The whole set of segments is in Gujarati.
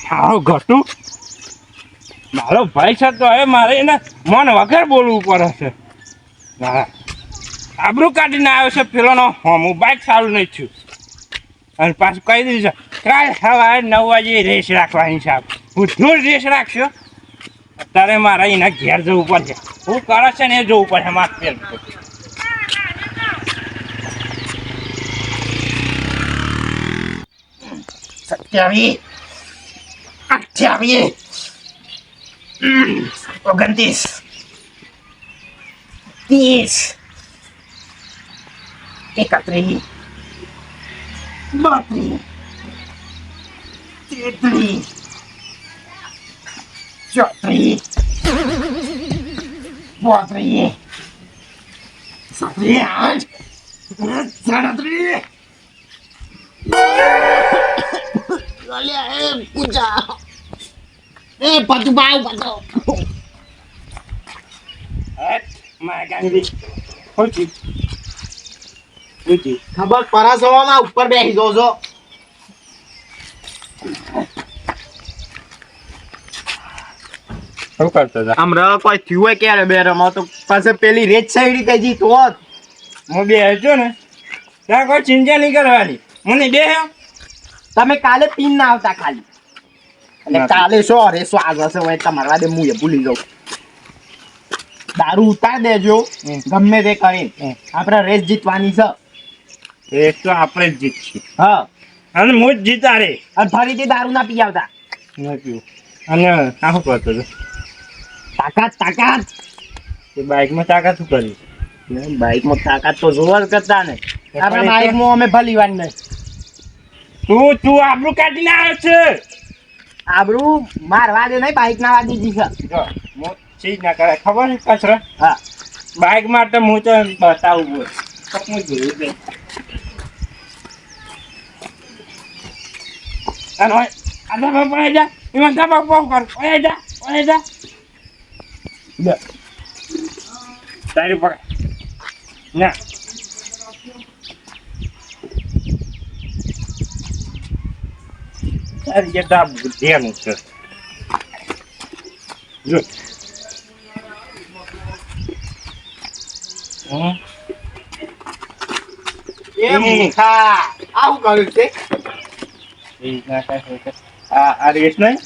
સારો ઘટું મારો ભાઈ છે તો હવે મારે એને મન વગર બોલવું પડે છે. હા આબરૂ કાઢીને આવ્યો છે પેલોનો હું બાઇક સારું નહીં થયું અને પાછું કહી દીધું છે કાલ સવારે 9 વાગે રેસ રાખવાની છે. બુધનું રેસ રાખશો અત્યારે મારે એના ઘેર જવું પડશે. હું કરે છે ને એ જોવું પડશે મારે પેલું 27 28 29 30 31 32 33 34 35 36 37 Olha, puja. Patu bau, patu. મારી હોતી હોતી ખબર પરસવામાં ઉપર બેસી દો છો. શું કરતો હતા? હમણાં કોઈ થયું હોય ક્યારે બે રમો તો પાસે પેલી રેત સાઈડ કઈ જી તો હું બે હતો ને ત્યાં કોઈ ચિંતા નહીં કરવાની. મને બે તમે કાલે પીન ના આવતા ખાલી એટલે કાલે શું રેસો આગળ છે હોય તમારા વાદે હું એ ભૂલી જાઉં. દારૂ ઉતાર દેજો ગમે તે કરીને આપણે રેસ જીતવાની છે. એ તો આપણે જ જીતશું. હા અને હું જ જીતા રે. અને ફરીથી દારૂ ના પી આવતા. ન પીવું. અને આ શું કરતો હતો? તાકાત તાકાત એ બાઇકમાં તાકાત શું કરી? બાઇકમાં તાકાત તો જોવા જ કરતા ને આપણા બાઇકમાં અમે ભલી વાર નહીં. તું આબરૂ કાઢીને આવ્યો છે. આબરૂ મારવા દે નહીં બાઇક ના વાદી જી છે. જો હું ચીજ ના કરે ખબર છે કચરા. હા બાઇક માટે હું તો બતાવું બોલ હું જોયું દે અને હોય આધા બાપા જા એમાં દબા પાવ કર ઓય જા ઓય જા લે તારી પકડ ના તારી જે દાબ ધ્યાન છે જો એ મૂર્ખા આવું કર્યું છે. એ ના કાય આ રેસ નહીં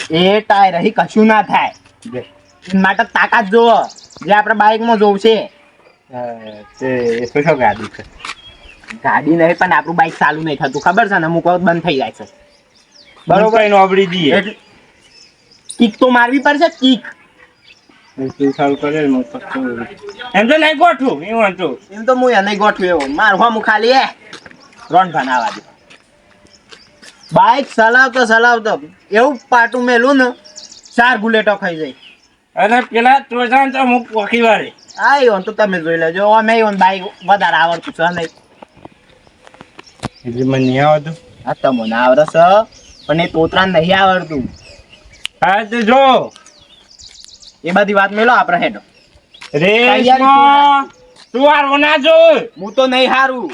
એ ટાયર રહી કશું ના થાય એના માટે તાકાત જોવો જે આપણે બાઇકમાં જોવું છે. તે શું ગાડી છે? ગાડી નહીં પણ આપણું બાઇક ચાલુ નહીં થતું ખબર છે ને અમુક વખત બંધ થઈ જાય છે. બરોબર એનો અબડી દઈએ એટલે કિક તો મારવી પડશે કિક. તું ચાલુ કરે એમ તો નહીં ગોઠવું એવું તો એમ તો હું એને ગોઠવ્યો એવો મારવા હું ખાલી રોન બનાવવા દે. બાઇક ચલાવતો એવું પાટું મેલું ને 4 બુલેટો ખાઈ જાય. અને પેલા ચોજાન તો હું પોખી વાળી આવ્યો તો તમે જોઈ લેજો અમે બાઇક વધારે આવડતું છે નહીં. એટલે મને નહીં આવડતું. હા તમને આવડે છે પણ એ તોતરા નહીં આવડતું. હા તો જો એ બધી વાત મેલો આપણે હેડો રેસમાં તું હારો ના જો. હું તો નહીં હારું.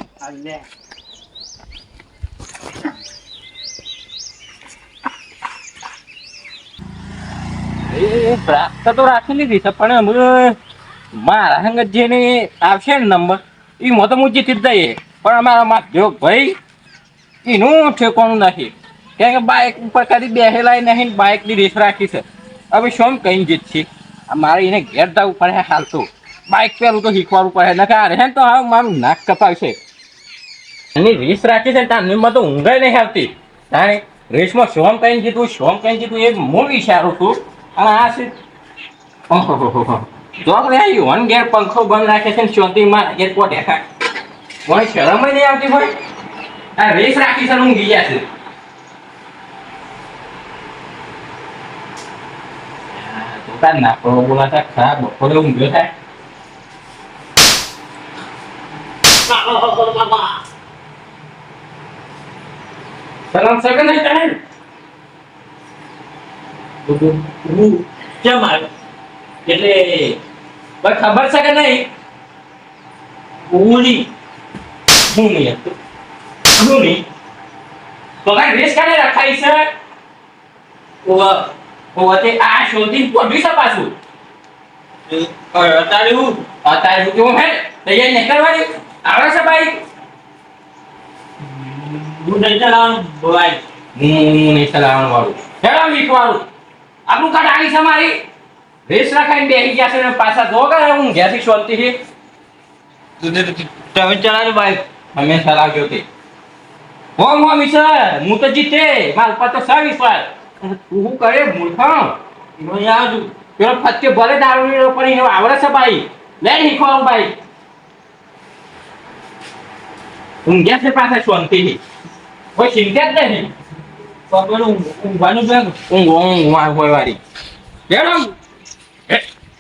પ્રાપ્ત તો રાખી લીધી છે પણ મારા સંગત જેને આવશે ને નંબર એ મો તો હું જીતી જ જઈએ પણ અમારા માધ્યો ભાઈ એનું ઠેકોનું નથી કારણ કે બાઇક ઉપર કદી બેસેલા નહીં બાઇકની રેસ રાખી છે. હવે શું કઈ જીતશે? મારે એને ઘેર જવું પડે હાલ તો બાઇક પેલું તો શીખવાડવું પડે ને કે રહે તો હવે મારું નાક કપાવશે. એની રેસ રાખી છે ત્યાં તો ઊંઘાઈ નહીં આવતી. તારે રેસમાં શોમ કઈ જીતવું એ હું વિચારું છું. અને આ છે જોક રે યુવાન ઘેર પંખો બંધ રાખે છે ને શાંતિમાં ઘેર પોટે ખાય કોઈ શરમ નહીં આવતી હોય. આ રેસ રાખી છે ઊંઘી ગયા છે. દુકાન ના પડો બોલાતા ખરાબ બપોરે ઊંઘ્યો થાય. સલામ સગન નહીં થાય કેમ આવ્યો એટલે બસ ખબર છે કે નહીં? હું નહીં હતું તો કાંઈ રેસ કાઢે રખાઈ છે ઓ તે આ શોધી પોડ્યું છે પાછું અત્યારે હું કેવું હે તૈયારી નહીં કરવાની આવડે છે ભાઈ હું નહીં ચલાવવાનું ભાઈ હું નહીં ચલાવવાનું વાળું હેડા વીક વાળું આપણું કાઢ આવી છે મારી રેસ રખાઈને બેસી ગયા છે ને પાછા જો કરે હું ઘેરથી શાંતિથી તમે ચલાવો બાઈક અમે ચલાવ્યો તે હોમ વિશે હું તો જીતે મારા ઉપર તો સર્વિસ પર તું શું કરે મૂર્ખા હું આવું છું પેલો ફત્તે ભલે દારૂ પણ એનો આવડે છે ભાઈ લે શીખવાનું ભાઈ ઊંઘ્યા છે પાછા શાંતિથી કોઈ ચિંતા જ નહીં ઊંઘવાનું છે ઊંઘ હોય વાળી હેડમ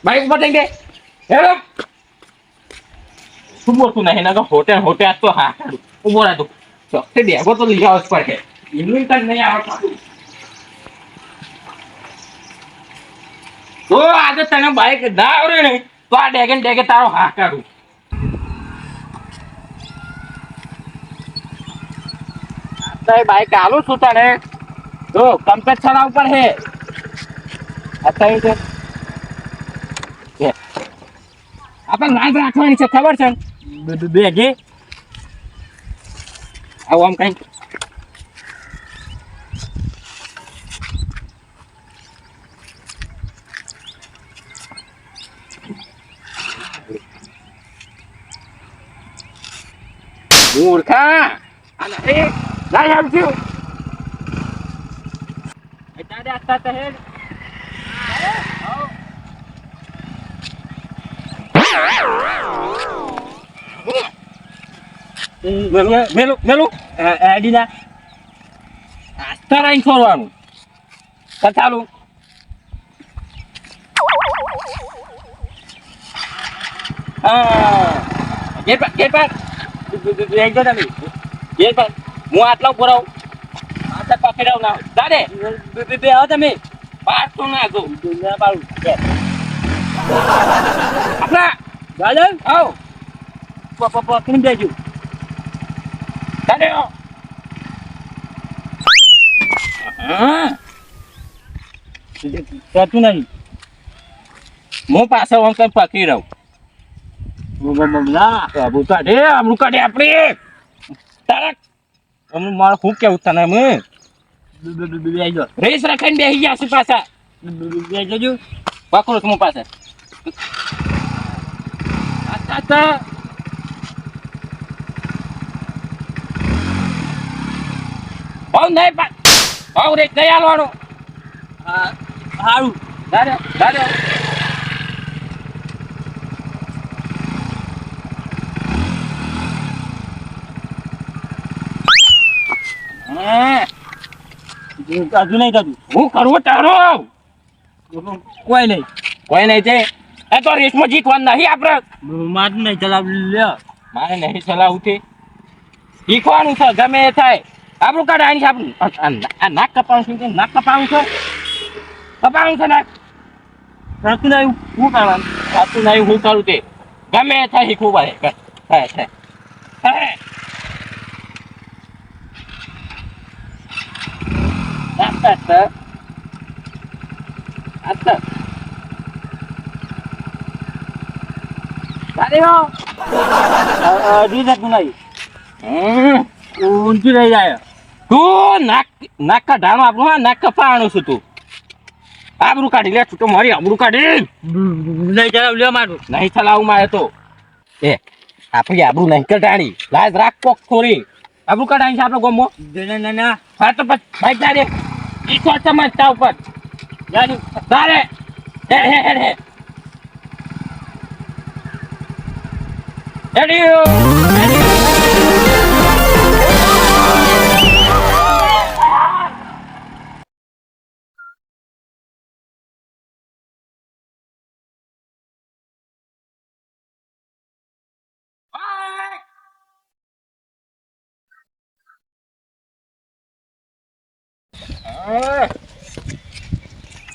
બાઈક ઉપર થઈ ગઈ હેડમ શું બોલતું નહીં ના હોટેલ હોટેલ તો હા ઉભો રહેતો ચોકથી બેગો તો લઈ આવવા જ પડે એમનું કઈ નહીં આવડતું તો આજે તને બાઈક ના આવડે ને તો આ ડેગે તારો હા કાઢું બાઈક આલું છું તને જો કમ્પેટ ચલાવ ઉપર હે અત્યારે આપણે લાઈટ રાખવાની છે ખબર છે બેગે આવું આમ કઈ મૂર્ખા અને એ લાઈ આવશું દાદા આસ્તા તો હે મેલું એડીના આસ્તા રાઈન છોડવાનું ચાલુ ગેટ પર ગેટ પર હું આટલા ઉપર આવું આટલા પકડાવ ના દાદે બે આવો તમે પાસ તો ના જો પાડું આપણા દાદા આવો પકડી દેજો દાદે કરતું નહીં હું પાછળ આમ કઈ પકડી રહું આબરું કાઢે આપણે તારા મારે શું કેવું તને રેસ રાખીને બેસી ગયા છે પાછા જજો પકડો છું પાછા ભાવ નહીં ભાવ રે નહીં હાલવાનો સારું દાદા દાદા હજુ નહીં થતું હું કરવું તારો કોઈ નહીં તે એ તો રેસમાં જીતવાનું નહીં આપણે મારે નહીં ચલાવ લ્યો મારે નહીં ચલાવવું તે શીખવાનું છે ગમે એ થાય આપણું કાઢ આની આપણું આ નાક કપાવું છે નાક કપાવું છે નાક થતું નહીં શું કરવાનું સાચું નહીં હું કરું તે ગમે એ થાય શીખવું પડે થાય ઊંચી રહી જાય તું નાક કાઢવાનું આપણું હા નાક કપાવાનું છું તું આબરું કાઢી લે છૂટો મારી આબરું કાઢી નહીં ચલાવ લ્યો મારું નહીં ચલાવું મારે તો એ આપણી આબરું નહીં કઢાણી લાજ રાખ કોક થોડી આબરું કઢાણી છે આપણે ગમો ના હા તો પછી ભાઈ તારે ઈકો સમજતા ઉપર તારે હે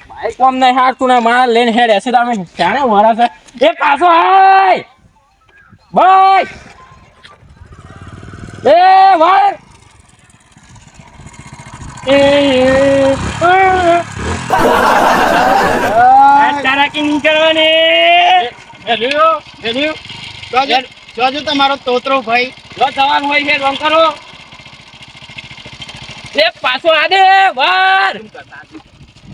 ભાઈ કોમ નહીં હારતું ને માર લઈને હેડ એસે તમે જાણે મારા છે એ પાછો આય ભાઈ એ ભાઈ તારા કે નીકળવાની જોજો તમારો તોતરો ભાઈ જો જવાન હોય છે રંગ કરો એ પાછો આદે વાર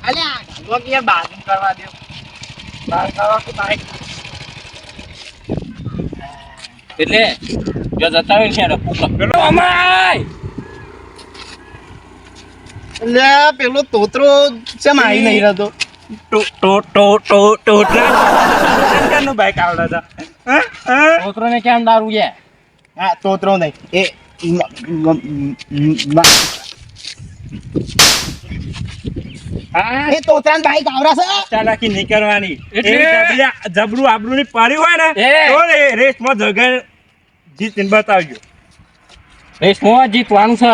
અલ્યા લો કે બાજુ કરવા દો બાર કરવા કે બાઈક એટલે જો જતા હોય ને પૂછો પેલો અમાય એટલે પેલો તોતરો ચમ આવી નહીં રહ્યો નું બાઈક આવડે હતા છોકરો ને કેમ દારૂ છે હા તોતરો નહીં એ હા એ તોતરાન બાઈક આવરા છે ચાલાકી નહીં કરવાની એટલે? જબરું આબરું ની પાડી હોય ને એ. તો ને રેસમાં જગર જીતીને બતાવજો રેસમાં જીતવાનું છે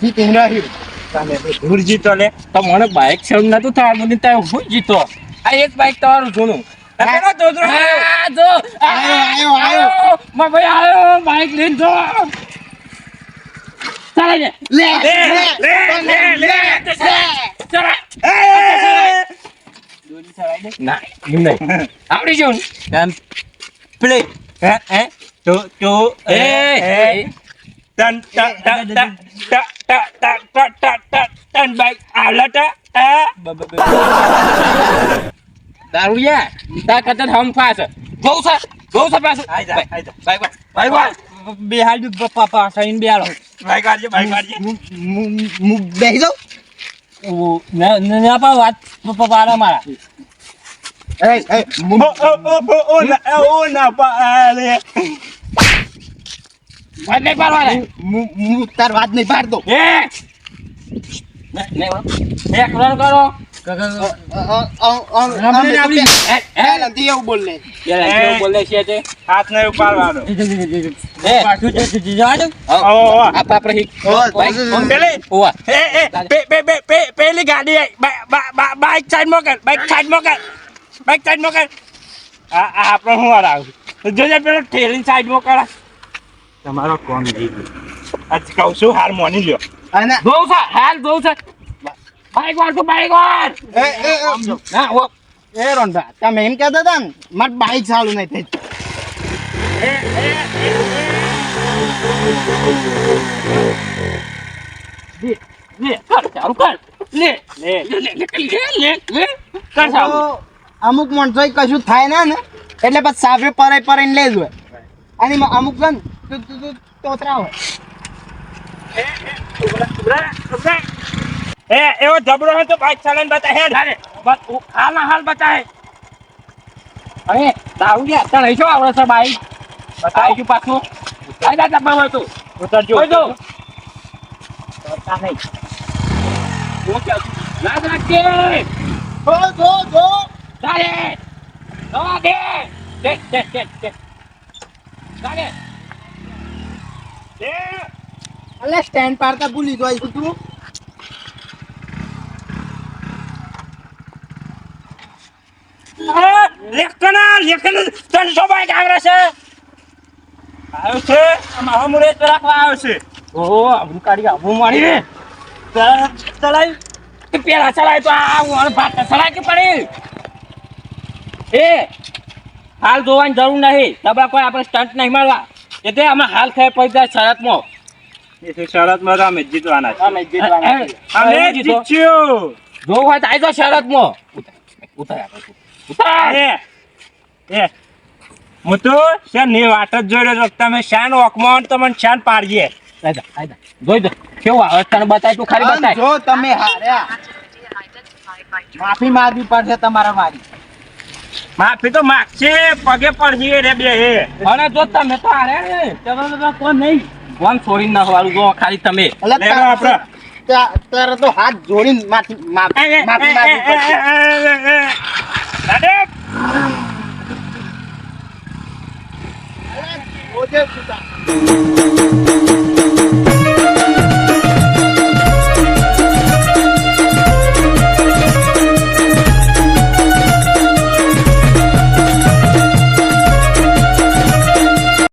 જી તીન રહ્યું તમે દૂર જીતો લે તો મને બાઇક સેવ નતું થવા મને ત્યાં હું જીતો આ એક બાઇક તમારું જૂનું પેલો તોતરો આ જો આયો. મારો ભાઈ આયો બાઇક લઈને જો ચાલે છે લે લે ચાલે ના એમ નહીં આવડી ગયું ને એમ પ્લે હે તો એ ટન ટન બાઈક આવડતા દારૂડિયા તાર કરતા હમ ફાસ બહુ છે પાછું બાઈક બેહાલ પપ્પા સાઈન બેહાલો બાઈક વાળજે હું બેસી જાઉં ના પણ વાત પપ્પા મારા ઓ ના પાલે વાત નહીં પાડવાના હું તાર વાત નહીં પાડતો એક રન કરો એવું બોલ લે બોલે છે તે હાથ નહીં ઉપાડવાનો પેલી ગાડી બાઈક સાઈડ મોકલ બાઈક સાઈડ મોકલ આપણે હું આવું જોજે પેલો ઠેરીને સાઈડ મોકલ તમારો કોણ નહીં આજ કહું છું હાર મોની લ્યો અને બહુ છે હાલ બહુ છે બાઈક વાર તો બાઈક વાર ના ઓ એ રોંડા તમે એમ કહેતા હતા ને મારે બાઈક ચાલુ નહીં થઈ લે કર ચાલુ કર લે લે કર ચાલુ અમુક માણસો કશું થાય ના ને એટલે પછી સાફે પરાઈને લે જ હોય અને અમુક છે ને તોતરા હોય એવો જબરો હોય તો બાઈક ચાલન બતા હેડ બસ હાલ બતાય અરે દારૂ ગયા તને શું આવડે છે બાઈક બતાવી છું પાછું કાયદા ડબ્બામાં હતું ઉતરજો જો ના રાખજે જો ચાલે દવા દે ચાલે અલે સ્ટેન્ડ પાડતા ભૂલી ગયો છું તું લેખન 300 બાઈક આવરે છે આવ્યો છે મારો મુરેત રાખવા આવ્યો છે ઓહો આબરૂ કાઢી આબરૂ મારી ચલાય કે પેલા ચલાય તો આ ભાત ચલાય કે પડી એ હાલ જોવાની જરૂર નહીં ડબા કોઈ આપણે સ્ટન્ટ નહીં મારવા એટલે અમે હાલ ખાય પડી જાય શરતમાં એ શરતમાં તો અમે જીતવાના છે અમે જીતવાના છીએ. અમે જીત્યું જો હોય તો આવી જાઓ શરતમાં ઉતાર હું તો શાન ની વાટ જ જોઈ રહ્યો છું. તમે શાન ઓકમાં તમને શાન પાડીએ જોઈ દો કેવું આવે તને બતાય તું ખાલી આમ બતાય જો તમે હાર્યા માફી માંગવી પડશે તમારા મારી માફી તો માગશે પગે પડશે રે બે અને જો તમે તો હારે ને તમે તો કોણ નહીં કોણ છોડી નાખવાનું જો ખાલી તમે એટલે લેવા આપણે. તારે તો હાથ જોડીને માફી માંગવી પડશે ઓજે સુતા